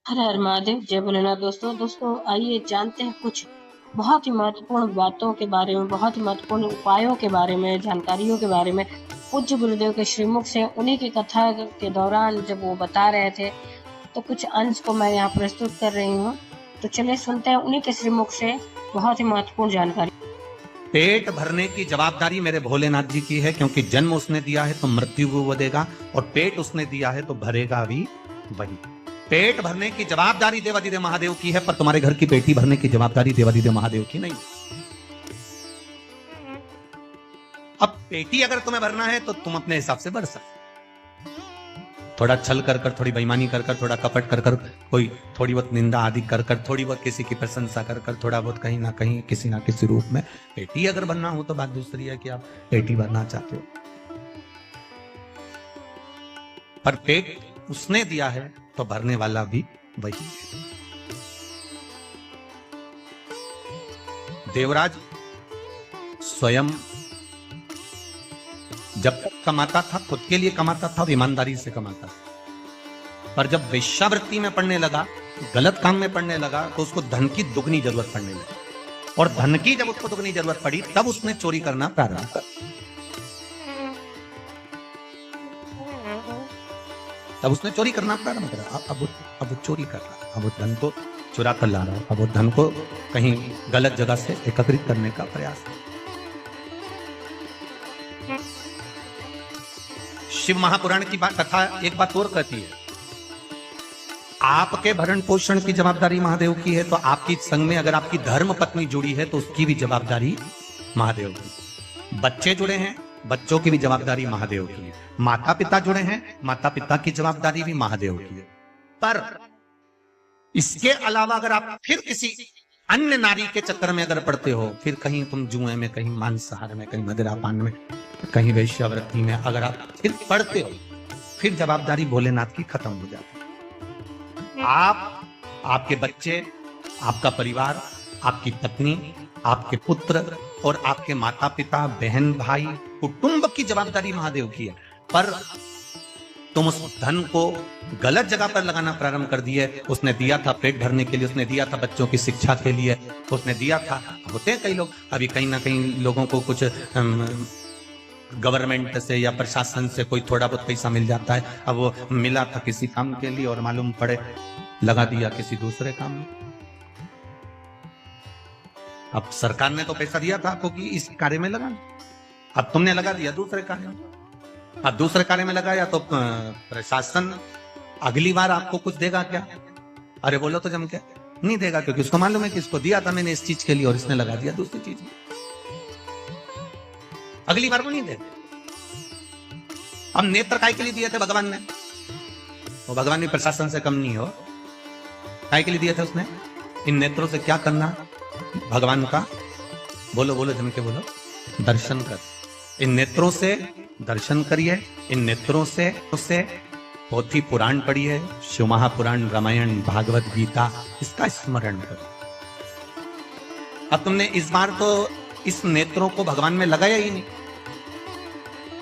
हर हर महादेव, जय भोलेनाथ। दोस्तों आइए जानते हैं कुछ बहुत ही महत्वपूर्ण बातों के बारे में, बहुत ही महत्वपूर्ण उपायों के बारे में, जानकारियों के बारे में। पूज्य गुरुदेव के श्रीमुख से उन्हीं की कथा के दौरान जब वो बता रहे थे, तो कुछ अंश को मैं यहाँ प्रस्तुत कर रही हूँ। तो चलिए सुनते हैं उन्हीं के श्रीमुख से बहुत ही महत्वपूर्ण जानकारी। पेट भरने की जवाबदारी मेरे भोलेनाथ जी की है, क्योंकि जन्म उसने दिया है तो मृत्यु भी वो देगा, और पेट उसने दिया है तो भरेगा भी वही। पेट भरने की जवाबदारी देवाधिदेव महादेव की है, पर तुम्हारे घर की पेटी भरने की जवाबदारी देवाधिदेव महादेव की नहीं। अब पेटी अगर तुम्हें भरना है तो तुम अपने हिसाब से भर सकते। थोड़ा छल कर कर, थोड़ी बेईमानी कर कर, थोड़ा कपट कर कर, कोई थोड़ी बहुत निंदा आदि कर कर, थोड़ी बहुत किसी की प्रशंसा कर कर, थोड़ा बहुत कहीं ना कहीं किसी ना किसी रूप में पेटी अगर बनना हो तो बात दूसरी है कि आप पेटी भरना चाहते हो। पर पेट उसने दिया है तो भरने वाला भी वही। देवराज स्वयं जब तक कमाता था खुद के लिए कमाता था और ईमानदारी से कमाता था, पर जब वेश्यावृत्ति में पड़ने लगा, गलत काम में पड़ने लगा, तो उसको धन की दुगनी जरूरत पड़ने लगी। और धन की जब उसको दुगनी जरूरत पड़ी तब उसने चोरी करना प्रारंभ कर, तब उसने चोरी करना प्रारंभ करा। अब वो चोरी कर रहा, अब वो धन को चुरा कर ला रहा, अब वो धन को कहीं गलत जगह से एकत्रित करने का प्रयास है। शिव महापुराण की बात कथा एक बात और कहती है, आपके भरण पोषण की जवाबदारी महादेव की है, तो आपकी संग में अगर आपकी धर्म पत्नी जुड़ी है तो उसकी भी जवाबदारी महादेव की। बच्चे जुड़े हैं, बच्चों की भी जवाबदारी महादेव की है। माता पिता जुड़े हैं, माता पिता की जवाबदारी भी महादेव की है। पर इसके अलावा अगर आप फिर किसी अन्य नारी के चक्कर में अगर पड़ते हो, फिर कहीं तुम जुए में, कहीं मांसाहार में, कहीं मदिरापान में, कहीं वेश्यावृत्ति में अगर आप फिर पड़ते हो, फिर जवाबदारी भोलेनाथ की खत्म हो जाती है। आप, आपके बच्चे, आपका परिवार, आपकी पत्नी, आपके पुत्र और आपके माता पिता, बहन भाई, कुटुंब की जवाबदारी महादेव की है। पर तुम उस धन को गलत जगह पर लगाना प्रारंभ कर दिए। उसने दिया था पेट भरने के लिए, उसने दिया था बच्चों की शिक्षा के लिए, उसने दिया था। होते हैं कई लोग, अभी कहीं ना कहीं लोगों को कुछ गवर्नमेंट से या प्रशासन से कोई थोड़ा बहुत पैसा मिल जाता है। अब वो मिला था किसी काम के लिए और मालूम पड़े लगा दिया किसी दूसरे काम में। अब सरकार ने तो पैसा दिया था आपको कि इस कार्य में लगा, अब तुमने लगा दिया दूसरे कार्य में। अब दूसरे कार्य में लगाया तो प्रशासन अगली बार आपको कुछ देगा क्या? अरे बोलो तो जम के नहीं देगा, क्योंकि उसको मालूम है कि इसको दिया था मैंने इस चीज के लिए और इसने लगा दिया दूसरी चीज में, अगली बार वो नहीं देगा। अब नेत्र काय के लिए दिए थे भगवान ने? वो भगवान भी प्रशासन से कम नहीं हो। काय के लिए दिए थे उसने? इन नेत्रों से क्या करना भगवान का? बोलो बोलो जम के बोलो, दर्शन कर। इन नेत्रों से दर्शन करिए, इन नेत्रों से पोथी पुराण पढ़िए, शिव महापुराण, रामायण, भागवत गीता, इसका स्मरण करो। अब तुमने इस बार तो इस नेत्रों को भगवान में लगाया ही नहीं।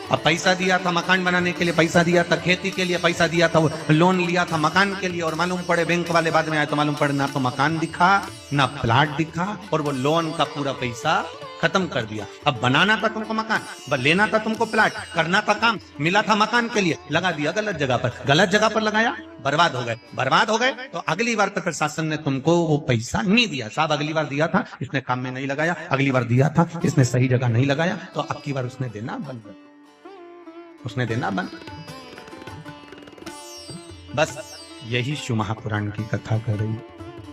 अब पैसा दिया था मकान बनाने के लिए, पैसा दिया था खेती के लिए, पैसा दिया था, लोन लिया था मकान के लिए, और मालूम पड़े बैंक वाले बाद में आए तो मालूम पड़े ना तो मकान दिखा ना प्लाट दिखा, और वो लोन का पूरा पैसा खत्म कर दिया। अब बनाना था तुमको मकान, लेना था तुमको प्लाट, करना था काम, मिला था मकान के लिए, लगा दिया गलत जगह पर, गलत जगह पर लगाया, बर्बाद हो गए। बर्बाद हो गए तो अगली बार प्रशासन ने तुमको वो पैसा नहीं दिया। साहब अगली बार दिया था, इसने काम में नहीं लगाया, अगली बार दिया था, इसने सही जगह नहीं लगाया, तो अब की बार उसने देना बंद कर, उसने देना बंद। बस यही शिव महापुराण की कथा कर रही है,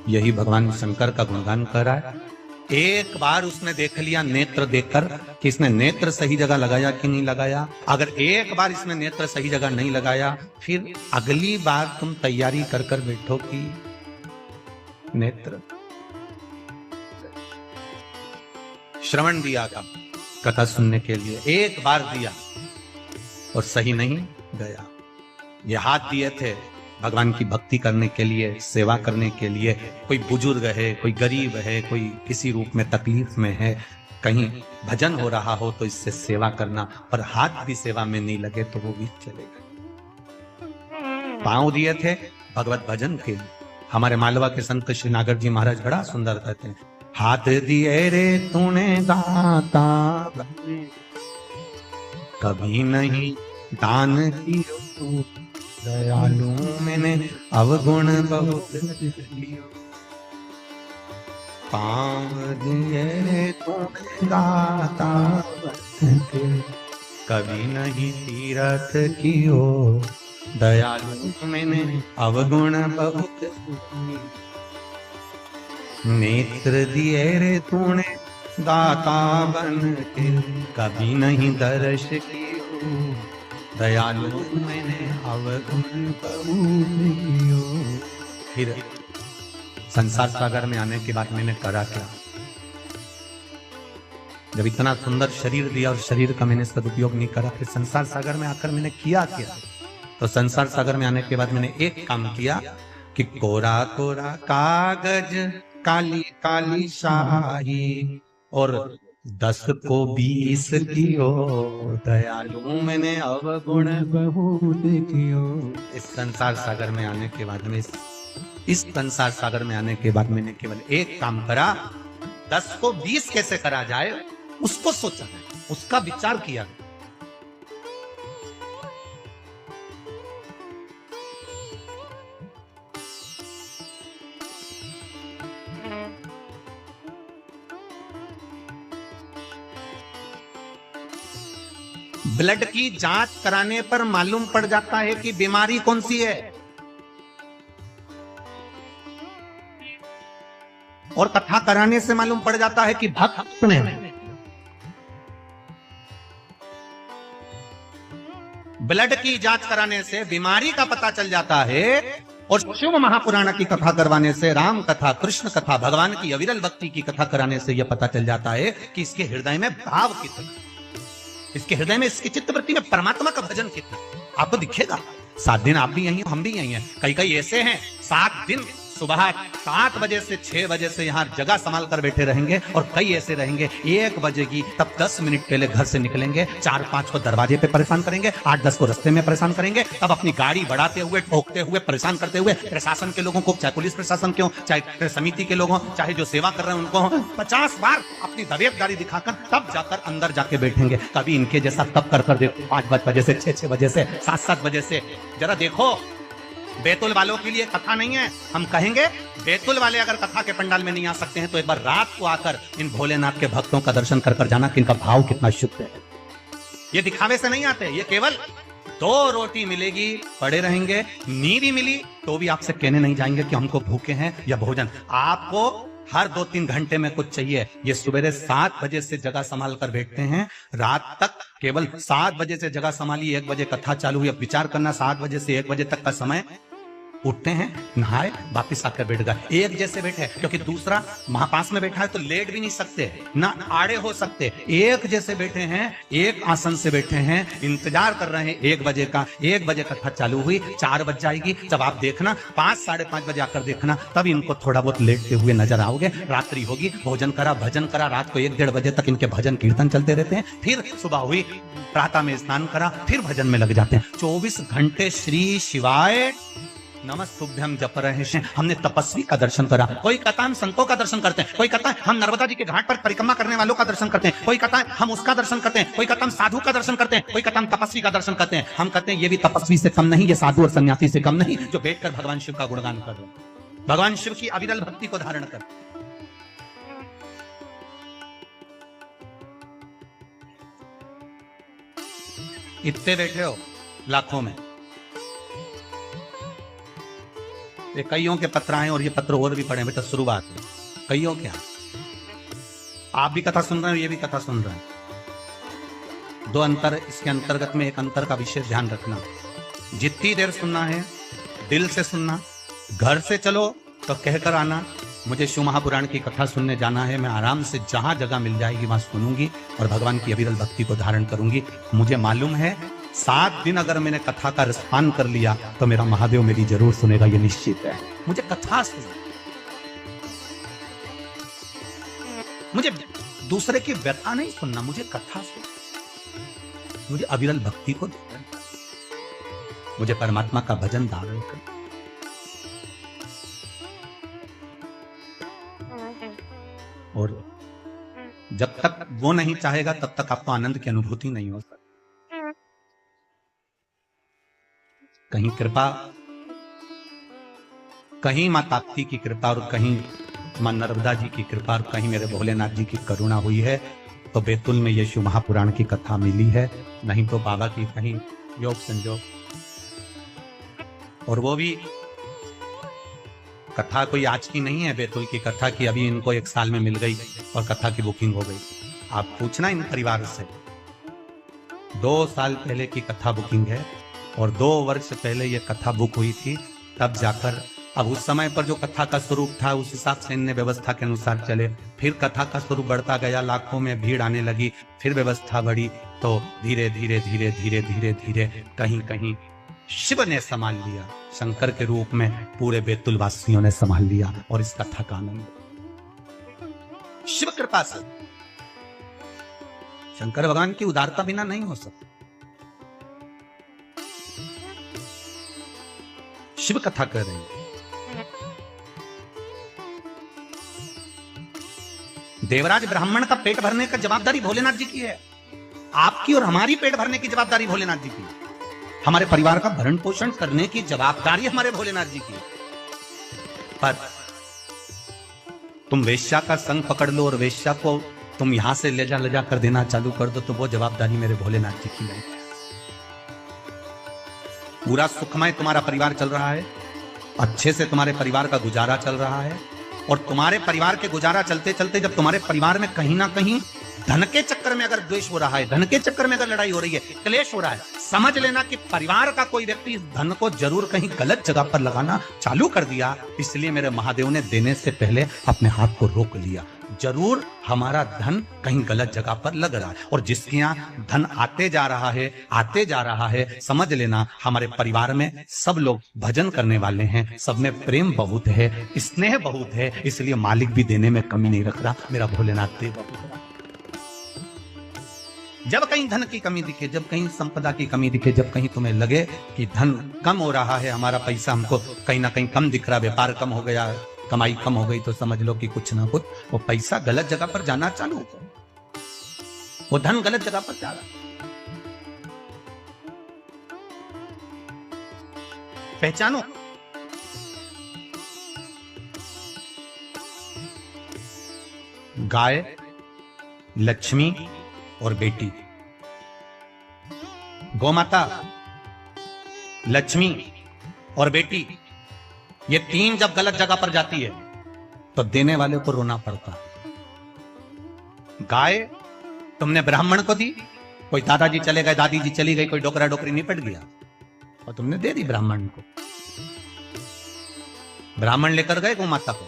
यही भगवान शंकर का गुणगान कर रहा है। एक बार उसने देख लिया नेत्र देखकर कि इसने नेत्र सही जगह लगाया कि नहीं लगाया। अगर एक बार इसने नेत्र सही जगह नहीं लगाया, फिर अगली बार तुम तैयारी कर कर बैठो कि नेत्र। श्रवण दिया था कथा सुनने के लिए, एक बार दिया और सही नहीं गया। ये हाथ दिए थे भगवान की भक्ति करने के लिए, सेवा करने के लिए। कोई बुजुर्ग है, कोई गरीब है, कोई किसी रूप में तकलीफ में है, कहीं भजन हो रहा हो तो इससे सेवा करना, और हाथ भी सेवा में नहीं लगे तो वो भी चलेगा। पांव दिए थे भगवत भजन के लिए, हमारे मालवा के संत श्री नागर जी महाराज बड़ा सुंदर कहते हैं, हाथ दिए रे तूने दाता कभी नहीं दान कियो, दयालु मैंने अवगुण बहुत कियो। पाँव दिए रे तूने दाता कभी नहीं तीरथ कियो, दयालु मैंने अवगुण बहुत कियो। नेत्र दिए रे तूने दाता बन के कभी नहीं दर्श कियो, दयालु मैंने अवगुण बहुत कियो। फिर संसार सागर में आने के बाद मैंने करा क्या? जब इतना सुंदर शरीर दिया और शरीर का मैंने सदुपयोग नहीं करा, फिर संसार सागर में आकर मैंने किया क्या? तो संसार सागर में आने के बाद मैंने एक काम किया कि कोरा कोरा कागज काली काली शाही और 10 को 20 कियो, दयालु मैंने अवगुण बहुत कियो। इस संसार सागर में आने के बाद में इस संसार सागर में आने के बाद मैंने केवल एक काम करा, 10 को 20 कैसे करा जाए उसको सोचा, उसका विचार किया। ब्लड की जांच कराने पर मालूम पड़ जाता है कि बीमारी कौन सी है, और कथा कराने से मालूम पड़ जाता है कि भक्त में ब्लड की जांच कराने से बीमारी का पता चल जाता है, और शिव महापुराण की कथा करवाने से, राम कथा, कृष्ण कथा, भगवान की अविरल भक्ति की कथा कराने से यह पता चल जाता है कि इसके हृदय में भाव कितना, इसके हृदय में, इसकी चित्तवृत्ति में परमात्मा का भजन कितना। आपको दिखेगा 7 दिन आप भी यही हो, हम भी यही हैं। कई कई ऐसे हैं 7 दिन सुबह 7 बजे से 6 बजे से यहाँ जगह संभाल कर बैठे रहेंगे, और कई ऐसे रहेंगे 1 बजेगी तब 10 मिनट पहले घर से निकलेंगे, 4-5 को दरवाजे पे परेशान करेंगे, 8-10 को रास्ते में परेशान करेंगे, तब अपनी गाड़ी बढ़ाते हुए, ठोकते हुए, परेशान करते हुए प्रशासन के लोगों को, चाहे पुलिस प्रशासन के हो, चाहे समिति के लोग हो, चाहे जो सेवा कर रहे हैं उनको, 50 बार अपनी दबेत गाड़ी दिखाकर तब जाकर अंदर जाके बैठेंगे। कभी इनके जैसा तब कर देखो 5 बजे से 6 बजे से 7 बजे से। जरा देखो, बैतुल वालों के लिए कथा नहीं है, हम कहेंगे बैतुल वाले अगर कथा के पंडाल में नहीं आ सकते हैं तो एक बार रात को आकर इन भोलेनाथ के भक्तों का दर्शन कर जाना कि इनका भाव कितना शुद्ध है। ये दिखावे से नहीं आते, ये केवल 2 रोटी मिलेगी पड़े रहेंगे, नींद मिली तो भी आपसे कहने नहीं जाएंगे कि हमको भूखे हैं या भोजन। आपको हर 2-3 घंटे में कुछ चाहिए। ये सवेरे 7 बजे से जगह संभाल कर बैठते हैं, रात तक केवल 7 बजे से जगह संभाली, 1 बजे कथा चालू हुई। अब विचार करना, 7 बजे से 1 बजे तक का समय, उठते हैं, नहाए, वापिस आकर बैठ गए। एक जैसे बैठे, क्योंकि दूसरा महापास में बैठा है तो लेट भी नहीं सकते, ना आड़े हो सकते। एक जैसे बैठे हैं, एक आसन से बैठे हैं, इंतजार कर रहे हैं 1 बजे का। 1 बजे कथा चालू हुई, 4 बज जाएगी, जब आप देखना 5-5:30 बजे आकर देखना, तब इनको थोड़ा बहुत लेटते हुए नजर आओगे। रात्रि होगी, भोजन करा, भजन करा, रात को 1-1:30 बजे तक इनके भजन कीर्तन चलते रहते हैं। फिर सुबह हुई, प्रातः में स्नान करा, फिर भजन में लग जाते हैं। 24 घंटे श्री शिवाय नमस्तुभ्यम जप रहे हैं। हमने तपस्वी का दर्शन करा। कोई कहता है हम संतों का दर्शन करते हैं, कोई कहता है हम नर्मदा जी के घाट पर परिक्रमा करने वालों का दर्शन करते हैं, कोई कहता है हम उसका दर्शन करते हैं, कोई कहता है हम साधु का दर्शन करते हैं, कोई कहता है हम तपस्वी का दर्शन करते हैं। हम कहते हैं ये भी तपस्वी से कम नहीं, ये साधु और सन्यासी से कम नहीं, जो बैठकर भगवान शिव का गुणगान कर रहे हैं, भगवान शिव की अविरल भक्ति को धारण कर। इतने बैठे हो लाखों में, ये कईयों के पत्र आए और ये पत्र और भी पढ़े, बेटा शुरुआत है कईयों के। आप भी कथा सुन रहे हो, ये भी कथा सुन रहे हैं। 2 अंतर इसके अंतर्गत में, एक अंतर का विशेष ध्यान रखना, जितनी देर सुनना है दिल से सुनना। घर से चलो तो कहकर आना, मुझे शिव महापुराण की कथा सुनने जाना है, मैं आराम से जहां जगह मिल जाएगी वहां सुनूंगी और भगवान की अविरल भक्ति को धारण करूंगी। मुझे मालूम है 7 दिन अगर मैंने कथा का रसपान कर लिया तो मेरा महादेव मेरी जरूर सुनेगा, ये निश्चित है। मुझे कथा सुनना, मुझे दूसरे की व्यथा नहीं सुनना, मुझे कथा सुनना, मुझे अविरल भक्ति को धारण करना, मुझे परमात्मा का भजन धारण करना। और जब तक वो नहीं चाहेगा तब तक आपको आनंद की अनुभूति नहीं हो सकती। कहीं कृपा, कहीं मां ताप्ती की कृपा और कहीं मां नर्मदा जी की कृपा और कहीं मेरे भोलेनाथ जी की करुणा हुई है तो बैतुल में यीशु महापुराण की कथा मिली है, नहीं तो बाबा की कहीं योग संजोग। और वो भी कथा कोई आज की नहीं है, बैतुल की कथा की अभी इनको 1 साल में मिल गई और कथा की बुकिंग हो गई। आप पूछना इन परिवार से, 2 साल पहले की कथा बुकिंग है और 2 वर्ष पहले ये कथा बुक हुई थी, तब जाकर अब उस समय पर जो कथा का स्वरूप था उस हिसाब से इनने व्यवस्था के अनुसार चले। फिर कथा का स्वरूप बढ़ता गया, लाखों में भीड़ आने लगी, फिर व्यवस्था बढ़ी, तो धीरे धीरे धीरे धीरे धीरे धीरे कहीं कहीं शिव ने संभाल लिया, शंकर के रूप में पूरे बैतुल वासियों ने संभाल लिया और इस कथा का आनंद शिव कृपा से। शंकर भगवान की उदारता बिना नहीं हो सकती। शिव कथा कर रहे हैं। देवराज ब्राह्मण का पेट भरने का जवाबदारी भोलेनाथ जी की है, आपकी और हमारी पेट भरने की जवाबदारी भोलेनाथ जी की, हमारे परिवार का भरण पोषण करने की जवाबदारी हमारे भोलेनाथ जी की। पर तुम वेश्या का संग पकड़ लो और वेश्या को तुम यहां से ले जा कर देना चालू कर दो तो वो जवाबदारी मेरे भोलेनाथ जी की नहीं। पूरा सुखमय तुम्हारा परिवार चल रहा है, अच्छे से तुम्हारे परिवार का गुजारा चल रहा है, और तुम्हारे परिवार के गुजारा चलते चलते जब तुम्हारे परिवार में कहीं ना कहीं धन के चक्कर में अगर द्वेष हो रहा है, धन के चक्कर में अगर लड़ाई हो रही है, क्लेश हो रहा है, समझ लेना कि परिवार का कोई व्यक्ति इस धन को जरूर कहीं गलत जगह पर लगाना चालू कर दिया। इसलिए मेरे महादेव ने देने से पहले अपने हाथ को रोक लिया। जरूर हमारा धन कहीं गलत जगह पर लग रहा है, और जिसके यहाँ धन आते जा रहा है, समझ लेना हमारे परिवार में सब लोग भजन करने वाले हैं, सब में प्रेम बहुत है, स्नेह बहुत है, इसलिए मालिक भी देने में कमी नहीं रख रहा, मेरा भोलेनाथ दे बहुत। जब कहीं धन की कमी दिखे, जब कहीं संपदा की कमी दिखे, जब कहीं तुम्हें लगे कि धन कम हो रहा है, हमारा पैसा हमको कहीं ना कहीं कम दिख रहा, व्यापार कम हो गया, कमाई कम हो गई, तो समझ लो कि कुछ ना कुछ वो पैसा गलत जगह पर जाना चालू हो, वो धन गलत जगह पर जा रहा। पहचानो, गाय, लक्ष्मी और बेटी, गोमाता, लक्ष्मी और बेटी, ये 3 जब गलत जगह पर जाती है तो देने वाले को रोना पड़ता है। गाय तुमने ब्राह्मण को दी, कोई दादाजी चले गए, दादी जी चली गई, कोई डोकरा डोकरी निपट गया और तुमने दे दी ब्राह्मण को। ब्राह्मण लेकर गए गोमाता को,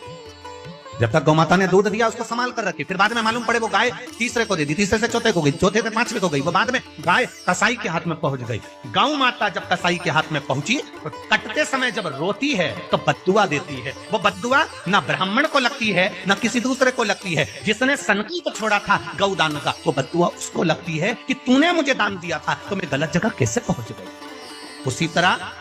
जब तक गौमाता ने दूध दिया उसको संभाल कर रखी, फिर बाद में मालूम पड़े वो गाय तीसरे को दे दी, तीसरे से चौथे को गई, चौथे से 5वें को गई, वो बाद में गाय कसाई के हाथ में पहुंच गई। गौ माता जब कसाई के हाथ में पहुंची तो कटते समय जब रोती है तो बद्दुआ देती है। वो बद्दुआ ना ब्राह्मण को लगती है ना किसी दूसरे को लगती है, जिसने सनकी को छोड़ा था गौदान का, वो बद्दुआ उसको लगती है कि तूने मुझे दान दिया था तो मैं गलत जगह कैसे पहुंच गई। उसी तरह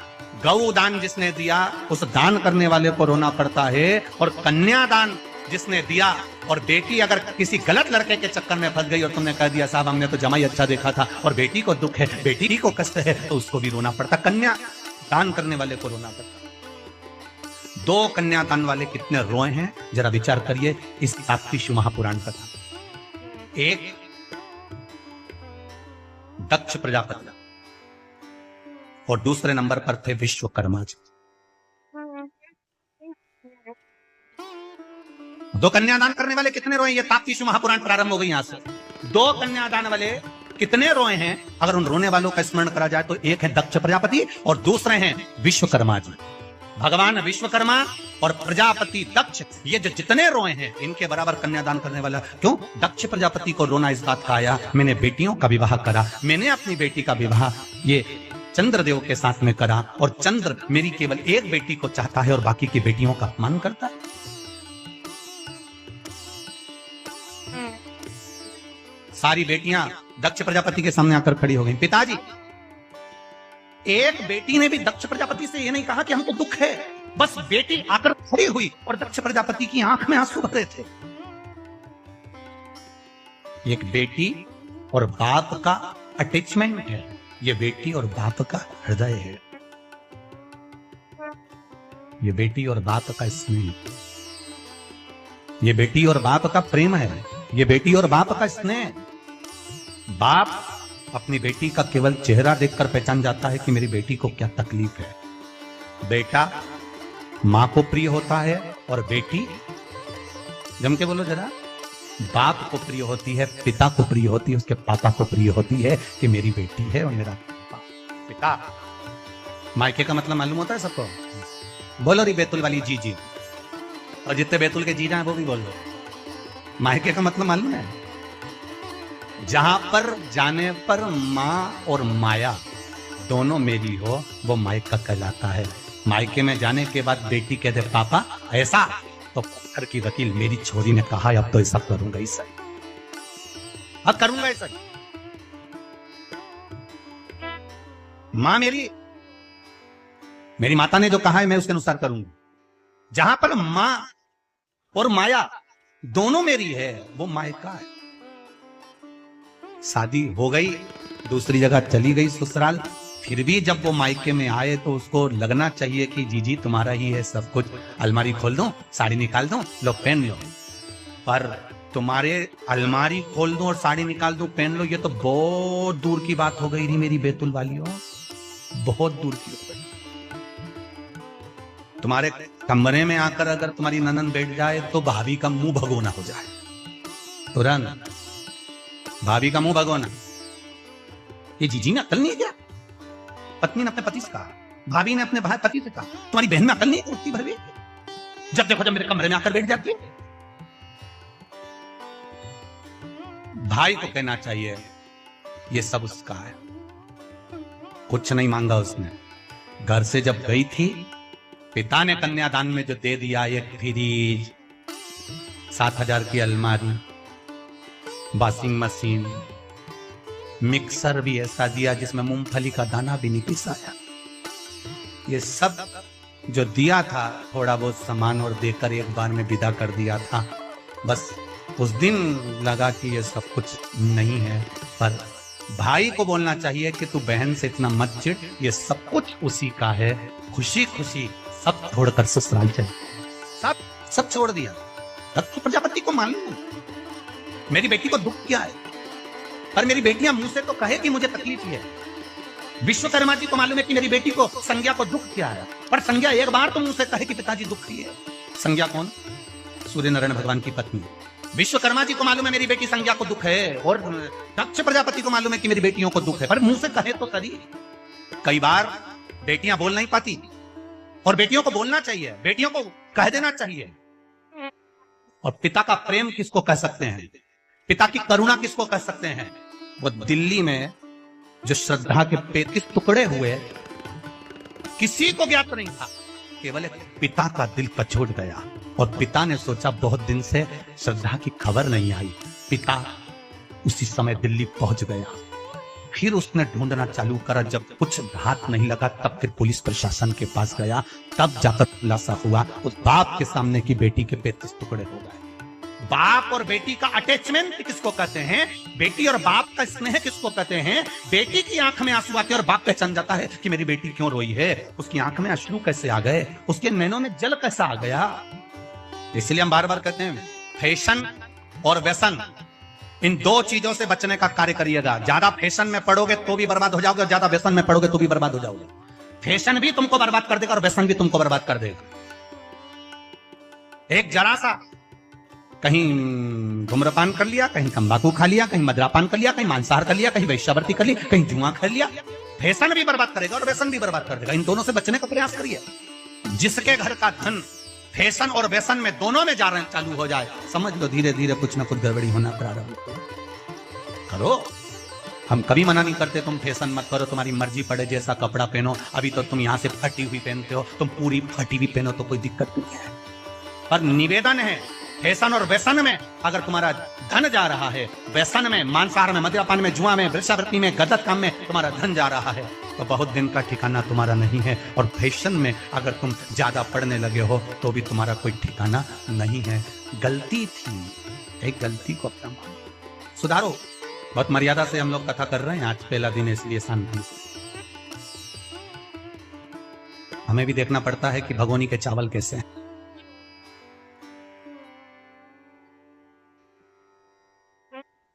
गौ दान जिसने दिया उस दान करने वाले को रोना पड़ता है, और कन्यादान जिसने दिया, और बेटी अगर किसी गलत लड़के के चक्कर में फंस गई और तुमने कह दिया साहब हमने तो जमाई अच्छा देखा था और बेटी को दुख है, बेटी को कष्ट है, तो उसको भी रोना पड़ता। कन्या दान करने वाले को रोना पड़ता। 2 कन्यादान वाले कितने रोए हैं जरा विचार करिए इस ताप्ती शिव महापुराण कथा। एक दक्ष प्रजापति और दूसरे नंबर पर थे विश्वकर्मा जी। 2 कन्यादान करने वाले कितने रोए, ये ताप्ती शिव महापुराण प्रारंभ हो गई यहां से। 2 कन्यादान वाले कितने रोए हैं अगर उन रोने वालों का स्मरण करा जाए तो एक है दक्ष प्रजापति और दूसरे हैं विश्वकर्मा जी। भगवान विश्वकर्मा और प्रजापति दक्ष, ये जो जितने रोए हैं इनके बराबर कन्यादान करने वाला क्यों? दक्ष प्रजापति को रोना इस बात का आया मैंने बेटियों का विवाह करा, मैंने अपनी बेटी का विवाह ये चंद्रदेव के साथ में करा, और चंद्र मेरी केवल एक बेटी को चाहता है और बाकी की बेटियों का अपमान करता है। सारी बेटियां दक्ष प्रजापति के सामने आकर खड़ी हो गई। पिताजी, एक बेटी ने भी दक्ष प्रजापति से ये नहीं कहा कि हमको दुख है, बस बेटी आकर खड़ी हुई और दक्ष प्रजापति की आंख में आंसू भरे थे। एक बेटी और बाप का अटैचमेंट है, ये बेटी और बाप का हृदय है, ये बेटी और बाप का स्नेह, ये बेटी और बाप का प्रेम है, ये बेटी और बाप का स्नेह। बाप अपनी बेटी का केवल चेहरा देखकर पहचान जाता है कि मेरी बेटी को क्या तकलीफ है। बेटा मां को प्रिय होता है और बेटी, जम के बोलो जरा, बाप को प्रिय होती है, पिता को प्रिय होती है, उसके पापा को प्रिय होती है कि मेरी बेटी है और मेरा पिता। मायके का मतलब मालूम होता है सबको? बोलो री बैतुल वाली जी जी, और जितने बैतुल के जीजा हैं वो भी बोल लो। मायके का मतलब मालूम है? जहां पर जाने पर माँ और माया दोनों मेरी हो वो मायका कहलाता है। मायके में जाने के बाद बेटी कहते पापा ऐसा, तो पत्थर की वकील मेरी छोरी ने कहा अब तो ऐसा करूंगा ही सही, अब करूंगा ही सही। मां मेरी माता ने जो कहा है मैं उसके अनुसार करूंगा। जहां पर मां और माया दोनों मेरी है वो मायका है। शादी हो गई, दूसरी जगह चली गई ससुराल, फिर भी जब वो मायके में आए तो उसको लगना चाहिए कि जीजी तुम्हारा ही है सब कुछ, अलमारी खोल दूं, साड़ी निकाल दूं, लो पहन लो। पर तुम्हारे अलमारी खोल दूं और साड़ी निकाल दूं, पहन लो, ये तो बहुत दूर की बात हो गई थी मेरी बैतुल वालियों, बहुत दूर की हो गई। तुम्हारे कमरे में आकर अगर तुम्हारी ननद बैठ जाए तो भाभी का मुंह भगोना हो जाए, तुरंत भाभी का मुंह भगोना। ये जीजी ने अकल नहीं है क्या? पत्नी ने अपने पति से कहा, भाभी ने अपने भाई पति से कहा, तुम्हारी बहन में अकल नहीं है? उठती भरवी, जब देखो जब मेरे कमरे में आकर बैठ जाती है। भाई को कहना चाहिए ये सब उसका है, कुछ नहीं मांगा उसने। घर से जब गई थी, पिता ने कन्यादान में जो दे दिया, एक फ्रिज, 7,000 की अलमारी, वॉशिंग मशीन, मिक्सर भी ऐसा दिया जिसमें मूंगफली का दाना भी नहीं पिसाया, ये सब जो दिया था थोड़ा बहुत सामान और देकर एक बार में विदा कर दिया था। बस उस दिन लगा कि ये सब कुछ नहीं है। पर भाई को बोलना चाहिए कि तू बहन से इतना मत चिढ़, ये सब कुछ उसी का है, खुशी खुशी सब छोड़कर ससुराल चले, सब छोड़ दिया। तब तो प्रजापति को मालूम है मेरी बेटी को दुख क्या है, पर मेरी बेटियां मुंह से तो कहे कि मुझे तकलीफ है। विश्वकर्मा जी को मालूम है कि मेरी बेटी को संज्ञा को दुख क्या है, पर संज्ञा एक बार तो मुंह से कहे कि पिताजी दुखी है। संज्ञा कौन? सूर्य नारायण भगवान की पत्नी। विश्वकर्मा जी को मालूम है मेरी बेटी संज्ञा को दुख है, और दक्ष प्रजापति को मालूम है कि मेरी बेटियों को दुख है, पर मुंह से कहे तो सही। कई बार बेटियां बोल नहीं पाती, और बेटियों को बोलना चाहिए, बेटियों को कह देना चाहिए। और पिता का प्रेम किसको कह सकते हैं, पिता की करुणा किसको कह सकते हैं? वो दिल्ली में जो श्रद्धा के 35 टुकड़े हुए, किसी को ज्ञात नहीं था, केवल एक पिता का दिल कचोट गया। और पिता ने सोचा बहुत दिन से श्रद्धा की खबर नहीं आई, पिता उसी समय दिल्ली पहुंच गया। फिर उसने ढूंढना चालू करा, जब कुछ हाथ नहीं लगा तब फिर पुलिस प्रशासन के पास गया, तब जाकर खुलासा हुआ उस बाप के सामने की बेटी के 35 टुकड़े हो गए। बाप और बेटी का अटैचमेंट किसको कहते हैं, बेटी और बाप का स्नेह किसको कहते हैं? बेटी की आंख में आंसू आते हैं और बाप पहचान जाता है कि मेरी बेटी क्यों रोई है, उसकी आंख में अश्रु कैसे आ गए, उसके नैनों में जल कैसा आ गया। इसलिए हम बार बार कहते हैं फैशन और व्यसन, इन दो चीजों से बचने का कार्य करिएगा। ज्यादा फैशन में पड़ोगे तो भी बर्बाद हो जाओगे, ज्यादा व्यसन में पड़ोगे तो भी बर्बाद हो जाओगे। फैशन भी तुमको बर्बाद कर देगा और व्यसन भी तुमको बर्बाद कर देगा। एक जरा सा कहीं धूम्रपान कर लिया, कहीं तंबाकू खा लिया, कहीं मदिरापान कर लिया, कहीं मांसाहार कर लिया, कहीं वैश्यावृत्ति कर ली, कहीं जुआ कर लिया, फैशन भी बर्बाद करेगा और व्यसन भी बर्बाद कर देगा। इन दोनों से बचने का प्रयास करिए। जिसके घर का धन फैशन और व्यसन में दोनों में जा रहे चालू हो जाए, समझ लो धीरे धीरे कुछ ना कुछ गड़बड़ी होना प्रारंभ करो। हम कभी मना नहीं करते तुम फैशन मत करो, तुम्हारी मर्जी पड़े जैसा कपड़ा पहनो। अभी तो तुम यहाँ से फटी हुई पहनते हो, तुम पूरी फटी हुई पहनो तो कोई दिक्कत नहीं है। पर निवेदन है, फैशन और व्यसन में अगर तुम्हारा धन जा रहा है, व्यसन में, मांसाहार में, मदिरापान में, जुआ में, वृक्षावृत्ति में, गलत काम में तुम्हारा धन जा रहा है, तो बहुत दिन का ठिकाना तुम्हारा नहीं है। और फैशन में अगर तुम ज्यादा पढ़ने लगे हो तो भी तुम्हारा कोई ठिकाना नहीं है। गलती थी, एक गलती को अपना मानो, सुधारो। बहुत मर्यादा से हम लोग कथा कर रहे हैं, आज पहला दिन है इसलिए शांति से। हमें भी देखना पड़ता है कि भगोनी के चावल कैसे हैं।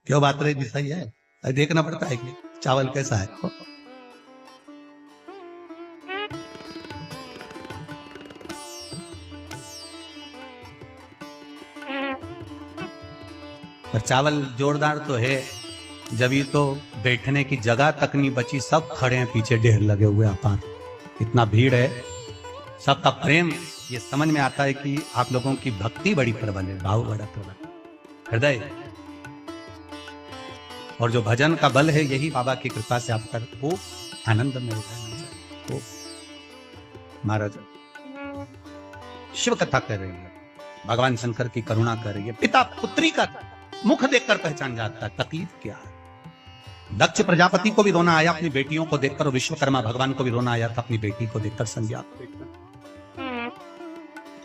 क्यों बात रही सही है, देखना पड़ता है कि चावल कैसा है। पर चावल जोरदार तो है, जब ये तो बैठने की जगह तक नहीं बची, सब खड़े हैं पीछे, ढेर लगे हुए अपार, इतना भीड़ है, सबका प्रेम। ये समझ में आता है कि आप लोगों की भक्ति बड़ी प्रबल है, भाव बड़ा प्रबल, हृदय। और जो भजन का बल है, यही बाबा की कृपा से आपका वो आनंद में रहना चाहिए। महाराज शिव कथा कर रही है, भगवान शंकर की करुणा कर रही है, पिता पुत्री का मुख देखकर पहचान जाता है तकलीफ क्या है। दक्ष प्रजापति को भी रोना आया अपनी बेटियों को देखकर, और विश्वकर्मा भगवान को भी रोना आया था अपनी बेटी को देखकर, संज्ञा को देखकर,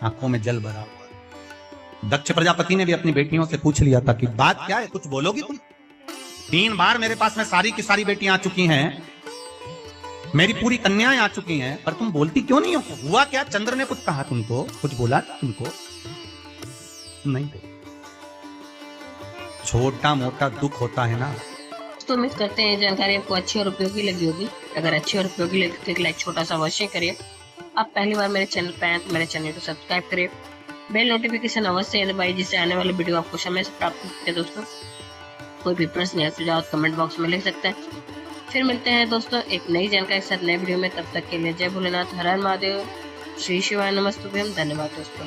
आंखों में जल भरा हुआ। दक्ष प्रजापति ने भी अपनी बेटियों से पूछ लिया था कि बात क्या है, कुछ बोलोगी तुम? 3 बार मेरे पास में सारी की सारी बेटियां आ चुकी हैं, मेरी पूरी कन्याएं आ चुकी हैं, पर तुम बोलती क्यों नहीं हो? हुआ क्या? चंद्र ने कुछ कहा तुमको, कुछ बोला तुमको? नहीं, छोटा मोटा दुख होता है ना। तो उम्मीद करते हैं जानकारी आपको अच्छी और उपयोगी लगी होगी। अगर अच्छी और उपयोगी लगी तो एक लाइक छोटा सा अवश्य करिए। आप पहली बार मेरे चैनल पे आए तो मेरे चैनल को सब्सक्राइब करिए, बेल नोटिफिकेशन अवश्य दबाइए, जिससे आने वाले वीडियो आपको समय से प्राप्त हो सके। दोस्तों कोई भी प्रश्न या सुझाव कमेंट बॉक्स में लिख सकते हैं। फिर मिलते हैं दोस्तों एक नई जानकारी के साथ नए वीडियो में, तब तक के लिए जय भोलेनाथ, हर हर महादेव, श्री शिवाय नमस्तुभ्यम। धन्यवाद दोस्तों।